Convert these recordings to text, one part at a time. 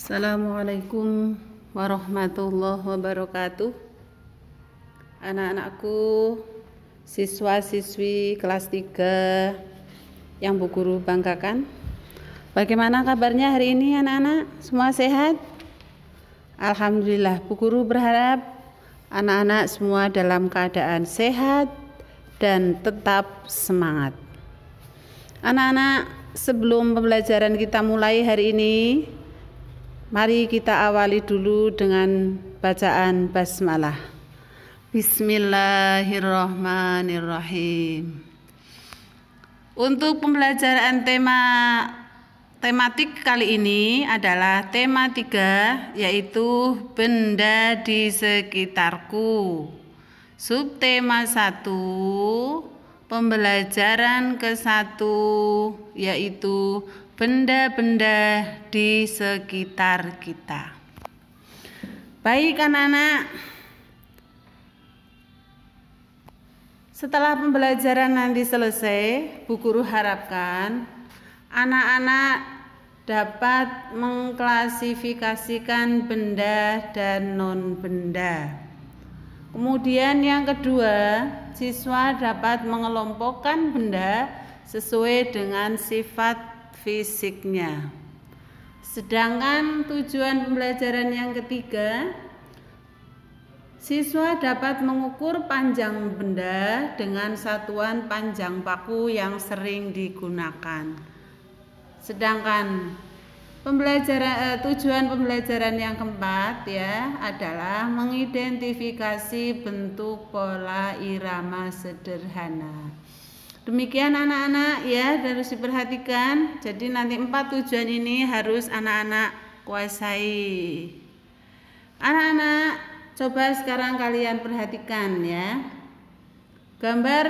Assalamualaikum warahmatullahi wabarakatuh. Anak-anakku, siswa-siswi kelas 3 yang Bu Guru banggakan. Bagaimana kabarnya hari ini anak-anak? Semua sehat? Alhamdulillah, Bu Guru berharap anak-anak semua dalam keadaan sehat dan tetap semangat. Anak-anak, sebelum pembelajaran kita mulai hari ini, mari kita awali dulu dengan bacaan basmalah. Bismillahirrahmanirrahim. Untuk pembelajaran tematik kali ini adalah tema 3, yaitu benda di sekitarku. Subtema 1, pembelajaran ke-1, yaitu benda-benda di sekitar kita. Baik anak-anak, setelah pembelajaran nanti selesai, Bu Guru harapkan anak-anak dapat mengklasifikasikan benda dan non-benda. Kemudian yang kedua, siswa dapat mengelompokkan benda sesuai dengan sifat fisiknya. Sedangkan tujuan pembelajaran yang ketiga, siswa dapat mengukur panjang benda dengan satuan panjang paku yang sering digunakan. Sedangkan tujuan pembelajaran yang keempat adalah mengidentifikasi bentuk pola irama sederhana. Demikian anak-anak harus diperhatikan. Jadi nanti 4 tujuan ini harus anak-anak kuasai. Anak-anak, coba sekarang kalian perhatikan gambar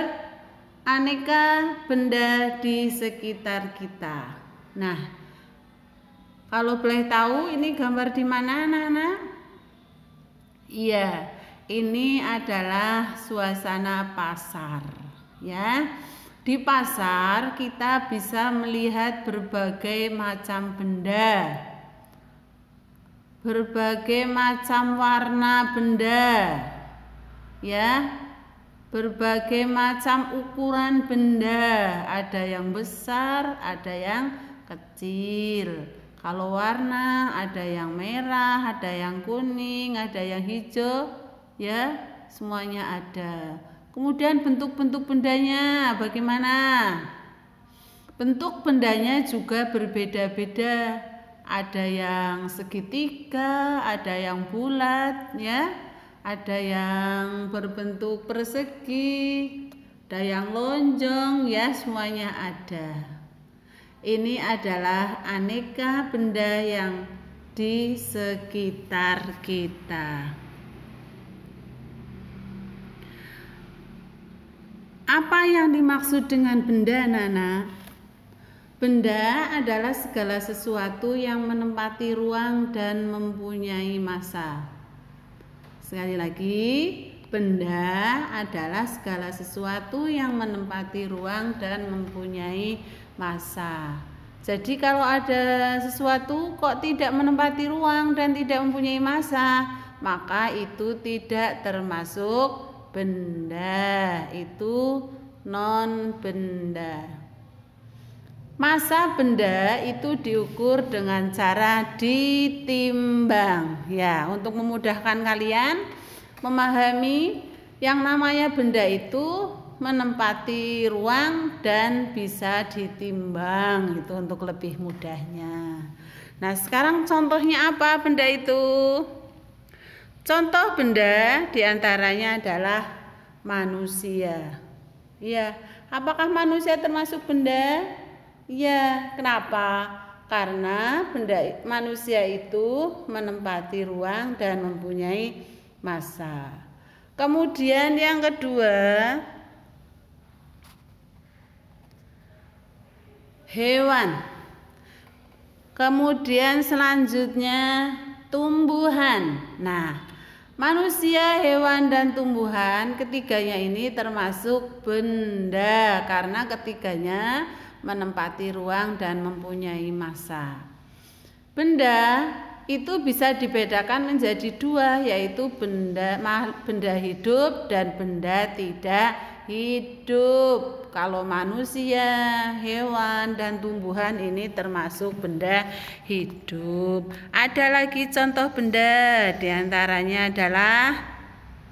aneka benda di sekitar kita. Nah, kalau boleh tahu ini gambar di mana anak-anak? Iya, ini adalah suasana pasar Di pasar kita bisa melihat berbagai macam benda, berbagai macam warna benda, berbagai macam ukuran benda. Ada yang besar, ada yang kecil. Kalau warna ada yang merah, ada yang kuning, ada yang hijau, semuanya ada. Kemudian bentuk-bentuk bendanya bagaimana? Bentuk bendanya juga berbeda-beda. Ada yang segitiga, ada yang bulat, ada yang berbentuk persegi, ada yang lonjong, semuanya ada. Ini adalah aneka benda yang di sekitar kita. Apa yang dimaksud dengan benda, Nana? Benda adalah segala sesuatu yang menempati ruang dan mempunyai massa. Sekali lagi, benda adalah segala sesuatu yang menempati ruang dan mempunyai massa. Jadi kalau ada sesuatu kok tidak menempati ruang dan tidak mempunyai massa, maka itu tidak termasuk benda, itu non benda. Massa benda itu diukur dengan cara ditimbang. Untuk memudahkan kalian memahami, yang namanya benda itu menempati ruang dan bisa ditimbang, itu untuk lebih mudahnya. Nah, sekarang contohnya apa benda itu? Contoh benda diantaranya adalah manusia. Apakah manusia termasuk benda? Kenapa? Karena manusia itu menempati ruang dan mempunyai massa. Kemudian yang kedua, hewan. Kemudian selanjutnya tumbuhan. Nah, manusia, hewan, dan tumbuhan, ketiganya ini termasuk benda karena ketiganya menempati ruang dan mempunyai massa. Benda itu bisa dibedakan menjadi dua, yaitu benda hidup dan benda tidak hidup. Kalau manusia, hewan, dan tumbuhan ini termasuk benda hidup. Ada lagi contoh benda, diantaranya adalah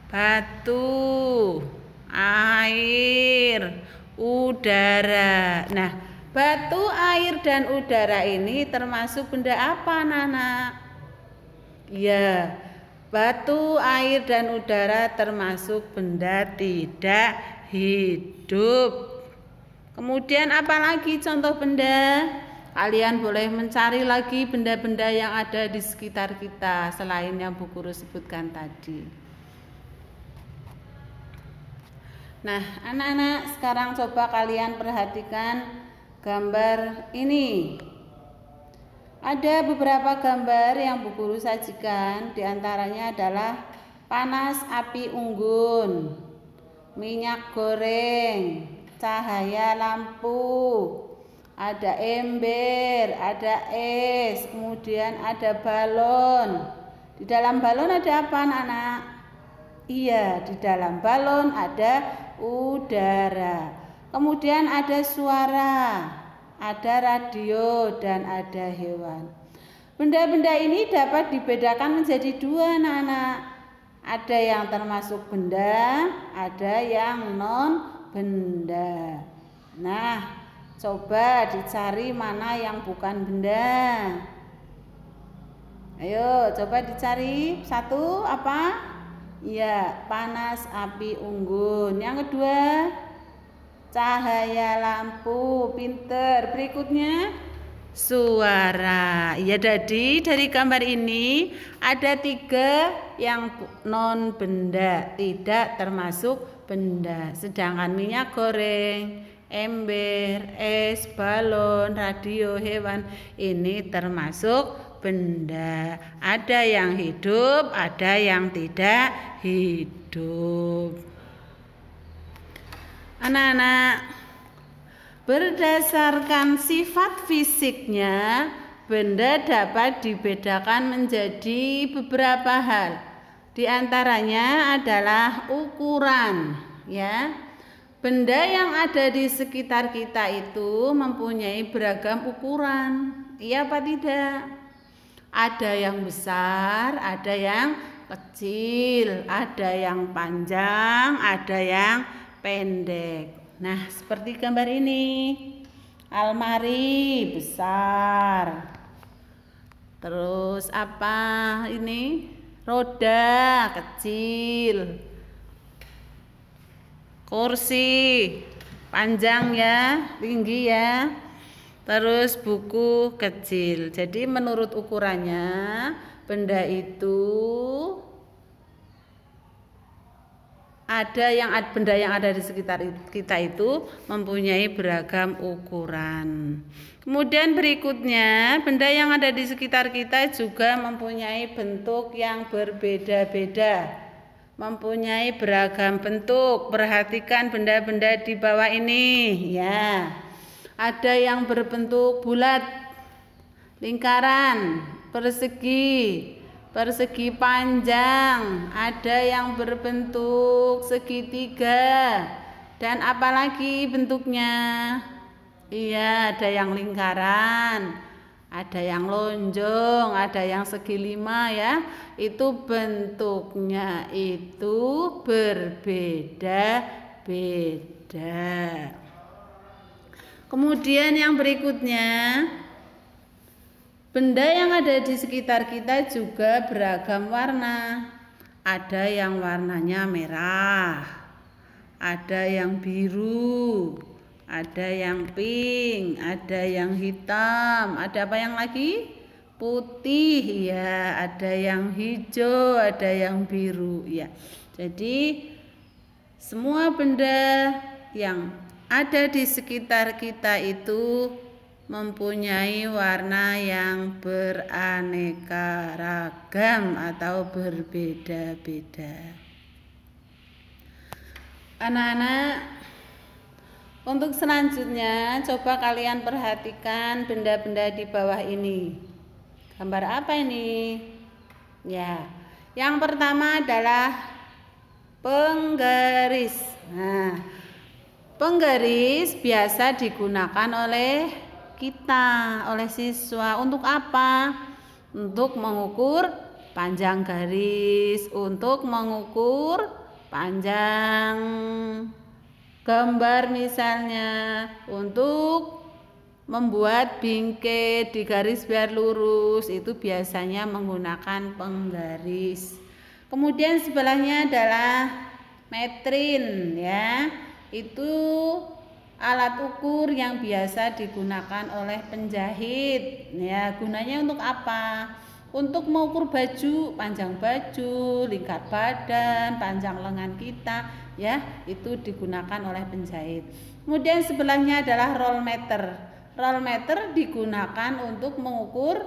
batu, air, udara. Nah, batu, air, dan udara ini termasuk benda apa, anak-anak? Ya, batu, air, dan udara termasuk benda tidak hidup. Kemudian apa lagi contoh benda? Kalian boleh mencari lagi benda-benda yang ada di sekitar kita selain yang Bu Guru sebutkan tadi. Nah, anak-anak, sekarang coba kalian perhatikan gambar ini. Ada beberapa gambar yang Bu Guru sajikan, diantaranya adalah panas api unggun, minyak goreng, cahaya lampu, ada ember, ada es, kemudian ada balon. Di dalam balon ada apa, anak-anak? Iya, di dalam balon ada udara. Kemudian ada suara, ada radio, dan ada hewan. Benda-benda ini dapat dibedakan menjadi dua, anak-anak. Ada yang termasuk benda, ada yang non benda. Nah, coba dicari mana yang bukan benda. Ayo, coba dicari. Satu apa? Ya, panas api unggun. Yang kedua, cahaya lampu. Pinter. Berikutnya, suara. Ya, jadi dari gambar ini ada 3 yang non benda, tidak termasuk benda. Sedangkan minyak goreng, ember, es, balon, radio, hewan ini termasuk benda. Ada yang hidup, ada yang tidak hidup. Anak-anak, berdasarkan sifat fisiknya, benda dapat dibedakan menjadi beberapa hal. Di antaranya adalah ukuran, ya. Benda yang ada di sekitar kita itu mempunyai beragam ukuran. Iya apa tidak? Ada yang besar, ada yang kecil, ada yang panjang, ada yang pendek. Nah, seperti gambar ini. Almari besar. Terus apa ini? Roda kecil. Kursi panjang ya, tinggi ya. Terus buku kecil. Jadi menurut ukurannya benda itu benda yang ada di sekitar kita itu mempunyai beragam ukuran. Kemudian berikutnya, benda yang ada di sekitar kita juga mempunyai bentuk yang berbeda-beda. Mempunyai beragam bentuk. Perhatikan benda-benda di bawah ini, ya. Ada yang berbentuk bulat, lingkaran, persegi panjang, ada yang berbentuk segitiga, dan apalagi bentuknya? Iya, ada yang lingkaran, ada yang lonjong, ada yang segi 5 ya. Itu bentuknya itu berbeda-beda. Kemudian yang berikutnya, benda yang ada di sekitar kita juga beragam warna. Ada yang warnanya merah, ada yang biru, ada yang pink, ada yang hitam, ada apa yang lagi? Putih ya, ada yang hijau, ada yang biru ya. Jadi semua benda yang ada di sekitar kita itu mempunyai warna yang beraneka ragam atau berbeda-beda. Anak-anak, untuk selanjutnya coba kalian perhatikan benda-benda di bawah ini. Gambar apa ini? Ya, yang pertama adalah penggaris. Nah, penggaris biasa digunakan oleh kita, oleh siswa. Untuk apa? Untuk mengukur panjang garis, untuk mengukur panjang gambar misalnya, untuk membuat bingkai di garis biar lurus, itu biasanya menggunakan penggaris. Kemudian sebelahnya adalah metrin, ya. Itu alat ukur yang biasa digunakan oleh penjahit. Ya, gunanya untuk apa? Untuk mengukur baju, panjang baju, lingkar badan, panjang lengan kita, ya, itu digunakan oleh penjahit. Kemudian sebelahnya adalah roll meter. Roll meter digunakan untuk mengukur,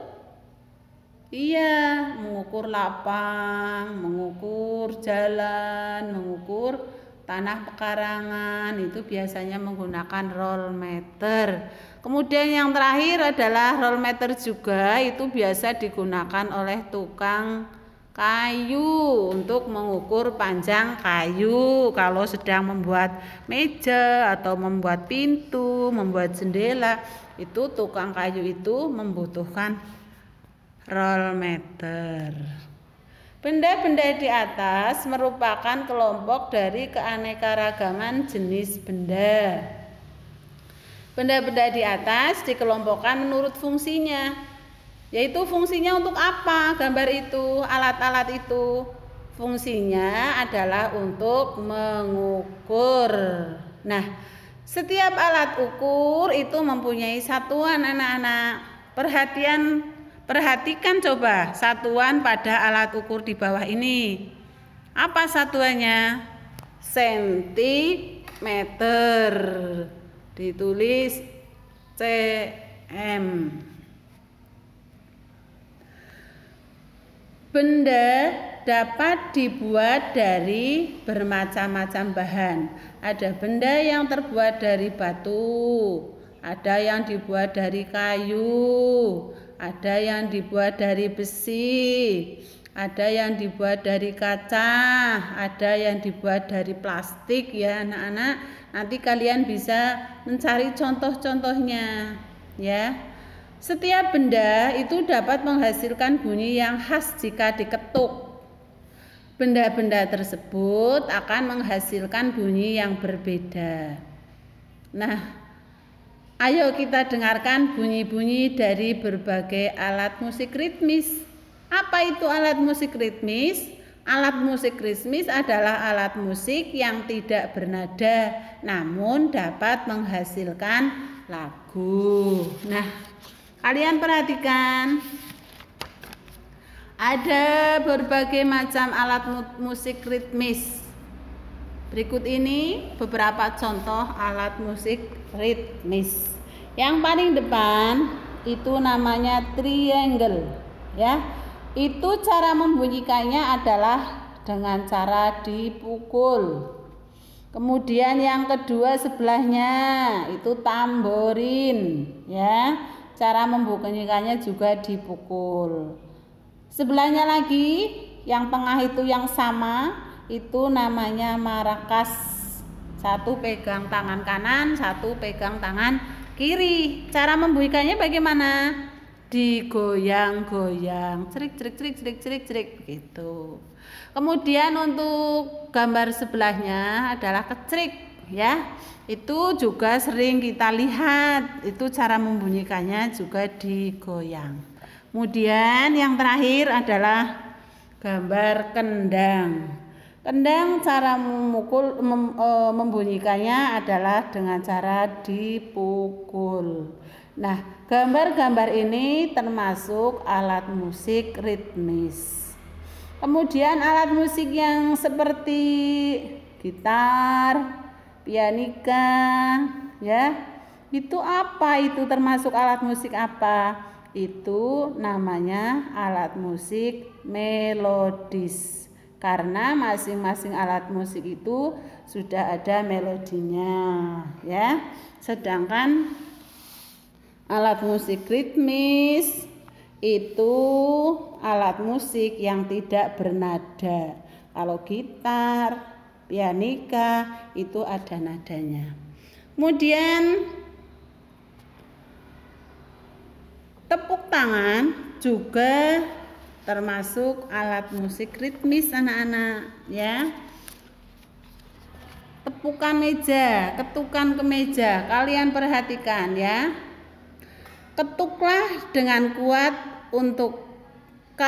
mengukur lapang, mengukur jalan, mengukur tanah pekarangan, itu biasanya menggunakan roll meter. Kemudian yang terakhir adalah roll meter juga, itu biasa digunakan oleh tukang kayu untuk mengukur panjang kayu. Kalau sedang membuat meja atau membuat pintu, membuat jendela, itu tukang kayu itu membutuhkan roll meter. Benda-benda di atas merupakan kelompok dari keanekaragaman jenis benda. Benda-benda di atas dikelompokkan menurut fungsinya, yaitu fungsinya untuk apa gambar itu, alat-alat itu. Fungsinya adalah untuk mengukur. Nah, setiap alat ukur itu mempunyai satuan, anak-anak. Perhatikan coba satuan pada alat ukur di bawah ini. Apa satuannya? Sentimeter. Ditulis cm. Benda dapat dibuat dari bermacam-macam bahan. Ada benda yang terbuat dari batu, ada yang dibuat dari kayu, ada yang dibuat dari besi, ada yang dibuat dari kaca, ada yang dibuat dari plastik, ya anak-anak. Nanti kalian bisa mencari contoh-contohnya, ya. Setiap benda itu dapat menghasilkan bunyi yang khas jika diketuk. Benda-benda tersebut akan menghasilkan bunyi yang berbeda. Nah, ayo kita dengarkan bunyi-bunyi dari berbagai alat musik ritmis. Apa itu alat musik ritmis? Alat musik ritmis adalah alat musik yang tidak bernada, namun dapat menghasilkan lagu. Nah, kalian perhatikan, ada berbagai macam alat musik ritmis. Berikut ini beberapa contoh alat musik ritmis. Yang paling depan itu namanya triangle, ya. Itu cara membunyikannya adalah dengan cara dipukul. Kemudian yang kedua sebelahnya itu tamborin, ya. Cara membunyikannya juga dipukul. Sebelahnya lagi yang tengah itu yang sama, itu namanya marakas. Satu pegang tangan kanan, satu pegang tangan kiri. Cara membunyikannya bagaimana? Digoyang-goyang, cerik cerik cerik cerik cerik cerik gitu. Kemudian untuk gambar sebelahnya adalah kecrik, ya. Itu juga sering kita lihat. Itu cara membunyikannya juga digoyang. Kemudian yang terakhir adalah gambar kendang. Kendang cara membunyikannya adalah dengan cara dipukul. Nah, gambar-gambar ini termasuk alat musik ritmis. Kemudian alat musik yang seperti gitar, pianika, ya. Itu apa? Itu termasuk alat musik apa? Itu namanya alat musik melodis, karena masing-masing alat musik itu sudah ada melodinya, ya. Sedangkan alat musik ritmis itu alat musik yang tidak bernada. Kalau gitar, pianika itu ada nadanya. Kemudian tepuk tangan juga termasuk alat musik ritmis anak-anak ya. Tepukan meja, ketukan ke meja, kalian perhatikan ya. Ketuklah dengan kuat untuk K,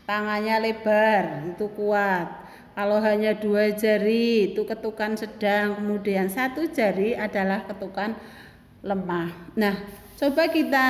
tangannya lebar, itu kuat. Kalau hanya 2 jari itu ketukan sedang, kemudian 1 jari adalah ketukan lemah. Nah, coba kita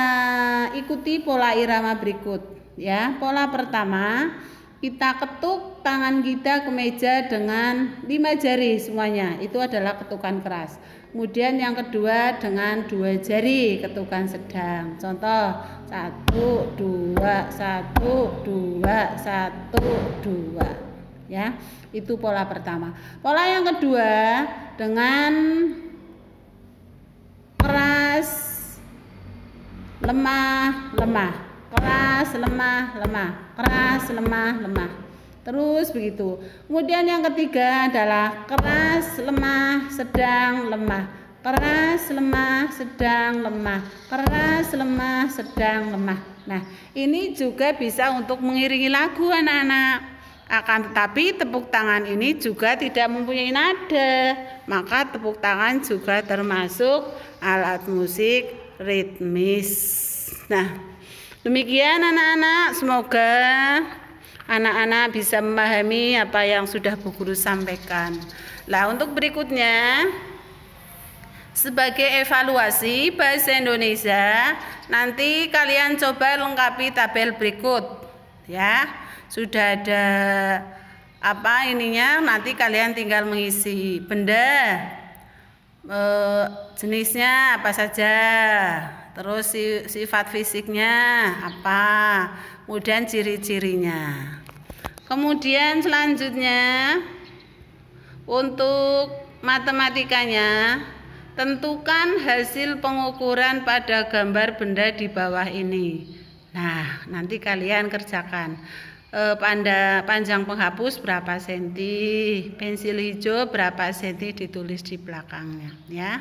ikuti pola irama berikut ya. Pola pertama, kita ketuk tangan kita ke meja dengan 5 jari semuanya, itu adalah ketukan keras. Kemudian yang kedua dengan 2 jari ketukan sedang. Contoh 1 2 1 2 1 2 ya. Itu pola pertama. Pola yang kedua dengan keras lemah lemah, keras lemah lemah, keras lemah lemah, terus begitu. Kemudian yang ketiga adalah keras lemah sedang lemah, keras lemah sedang lemah, keras lemah sedang lemah. Nah, ini juga bisa untuk mengiringi lagu anak-anak. Akan tetapi tepuk tangan ini juga tidak mempunyai nada, maka tepuk tangan juga termasuk alat musik ritmis. Nah, demikian anak-anak, semoga anak-anak bisa memahami apa yang sudah Bu Guru sampaikan. Nah, untuk berikutnya sebagai evaluasi bahasa Indonesia, nanti kalian coba lengkapi tabel berikut ya. Sudah ada apa ininya, nanti kalian tinggal mengisi benda, jenisnya apa saja, terus sifat fisiknya apa, kemudian ciri-cirinya. Kemudian selanjutnya untuk matematikanya, tentukan hasil pengukuran pada gambar benda di bawah ini. Nah, nanti kalian kerjakan. Panjang penghapus berapa senti, pensil hijau berapa senti, ditulis di belakangnya ya.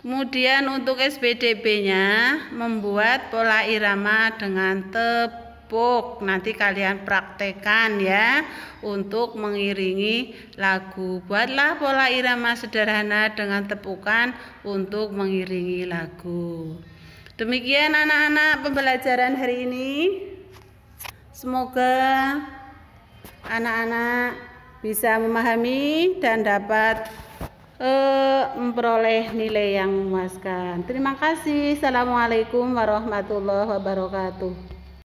Kemudian untuk SPDB-nya membuat pola irama dengan tepuk. Nanti kalian praktekkan ya untuk mengiringi lagu. Buatlah pola irama sederhana dengan tepukan untuk mengiringi lagu. Demikian anak-anak pembelajaran hari ini. Semoga anak-anak bisa memahami dan dapat memperoleh nilai yang memuaskan. Terima kasih. Assalamualaikum warahmatullahi wabarakatuh.